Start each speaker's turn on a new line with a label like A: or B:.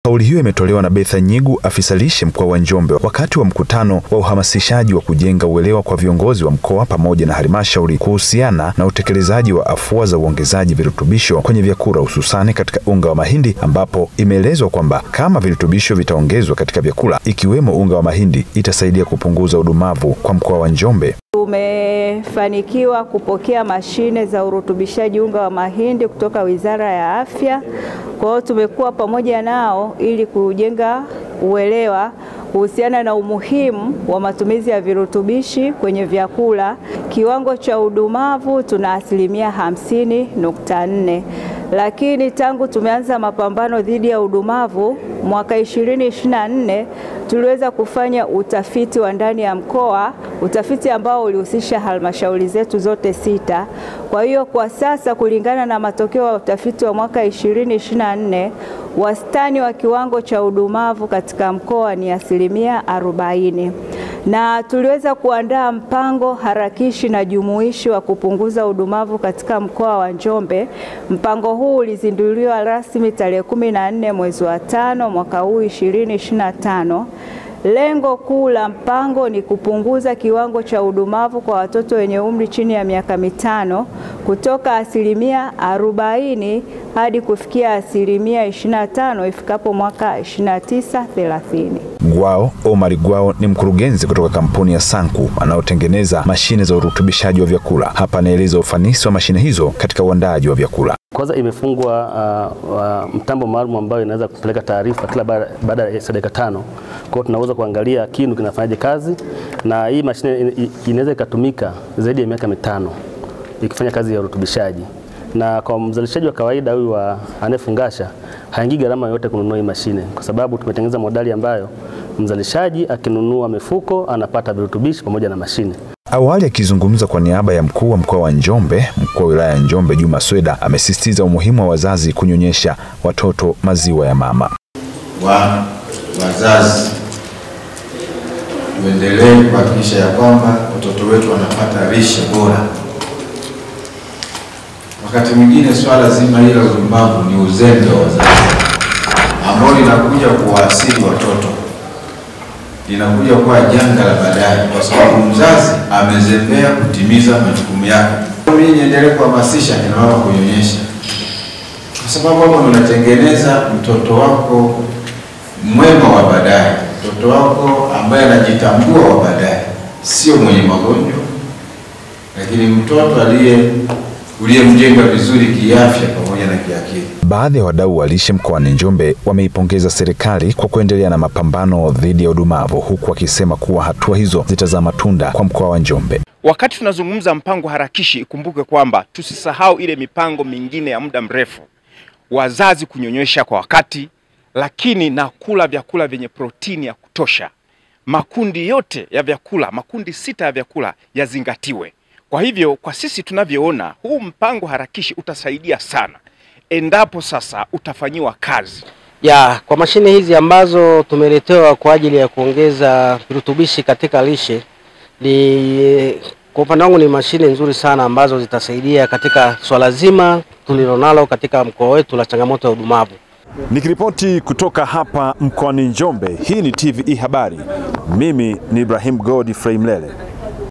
A: Kauli hiyo imetolewa na Betha Nyigu, afisa lishe mkoa wa Njombe, wakati wa mkutano wa uhamasishaji wa kujenga uelewa kwa viongozi wa mkoa pamoja na halmashauri kuhusiana na utekelezaji wa afua za uongezaji virutubisho kwenye vyakula, hususani katika unga wa mahindi, ambapo imeelezwa kwamba kama virutubisho vitaongezwa katika vyakula ikiwemo unga wa mahindi itasaidia kupunguza udumavu kwa mkoa wa Njombe.
B: Tumefanikiwa kupokea mashine za urutubishaji unga wa mahindi kutoka Wizara ya Afya. Kwa hiyo tumekuwa pamoja nao ili kujenga uelewa kuhusiana na umuhimu wa matumizi ya virutubishi kwenye vyakula. Kiwango cha udumavu tuna 50.4. Lakini tangu tumeanza mapambano dhidi ya udumavu mwaka 2024 tuliweza kufanya utafiti wa ndani ya mkoa, utafiti ambao ulihusisha halmashauri zetu zote 6. Kwa hiyo kwa sasa kulingana na matokeo ya utafiti wa mwaka 2024, wastani wa kiwango cha udumavu katika mkoa ni 40%. Na tuliweza kuandaa mpango harakishi na jumuishi wa kupunguza udumavu katika mkoa wa Njombe. Mpango huu ulizinduliwa rasmi tarehe 14 mwezi wa 5 mwaka huu 2025. Lengo kuu la mpango ni kupunguza kiwango cha udumavu kwa watoto wenye umri chini ya miaka 5 kutoka 40% hadi kufikia 25% ifikapo mwaka 29-30.
A: Gwao Omar Gwao ni mkurugenzi kutoka kampuni ya Sanku anaotengeneza mashine za urutubishaji wa vyakula. Hapa anaeleza ufanisi wa mashine hizo katika uandaaji wa vyakula.
C: Kwanza imefungwa mtambo maalum ambayo inaweza kupeleka taarifa kila baada ya dakika 5. Kwa hiyo tunaweza kuangalia kinu kinafanyaje kazi, na hii mashine inaweza ikatumika zaidi ya miaka 5 ikifanya kazi ya urutubishaji. Na kwa mzalishaji wa kawaida huyu anayefungasha haingii gharama yote kununua hii mashine, kwa sababu tumetengeneza modali ambayo mzalishaji akinunua mifuko anapata virutubishi pamoja na mashine.
A: Awali akizungumza kwa niaba ya mkuu wa mkoa wa Njombe, mkuu wa wilaya ya Njombe Juma Sweda amesisitiza umuhimu wa wazazi kunyonyesha watoto maziwa ya mama.
D: Wazazi tuendelee kuhakikisha ya kwamba watoto wetu wanapata lishe bora. Wakati mwingine swala zima hili la udumavu ni uzembe wa wazazi ambao linakuja kuwaathiri watoto, linakuja kuwa janga la baadaye kwa sababu mzazi amezembea kutimiza majukumu yake. Mimi niendelee kuhamasisha kina mama kunyonyesha, kwa sababu hapo unatengeneza mtoto wako mwema wa baadaye, mtoto wako ambaye anajitambua wa baadaye, sio mwenye magonjwa, lakini mtoto uliyemjenga vizuri kiafya pamoja na kiakili.
A: Baadhi ya wadau wa lishe mkoani Njombe wameipongeza serikali kwa kuendelea na mapambano dhidi ya udumavu, huku wakisema kuwa hatua hizo zitazaa matunda kwa mkoa wa Njombe.
E: Wakati tunazungumza mpango harakishi, ikumbuke kwamba tusisahau ile mipango mingine ya muda mrefu. Wazazi kunyonyesha kwa wakati, lakini na kula vyakula vyenye protini ya kutosha. Makundi yote ya vyakula, makundi 6 ya vyakula yazingatiwe. Kwa hivyo kwa sisi tunavyoona huu mpango harakishi utasaidia sana endapo sasa utafanyiwa kazi.
F: Kwa mashine hizi ambazo tumeletewa kwa ajili ya kuongeza virutubishi katika lishe, kwa upande wangu ni mashine nzuri sana ambazo zitasaidia katika swala zima tulilonalo katika mkoa wetu la changamoto ya udumavu.
A: Nikiripoti kutoka hapa mkoani Njombe, hii ni TVE Habari. Mimi ni Ibrahim Godfrey Mlele.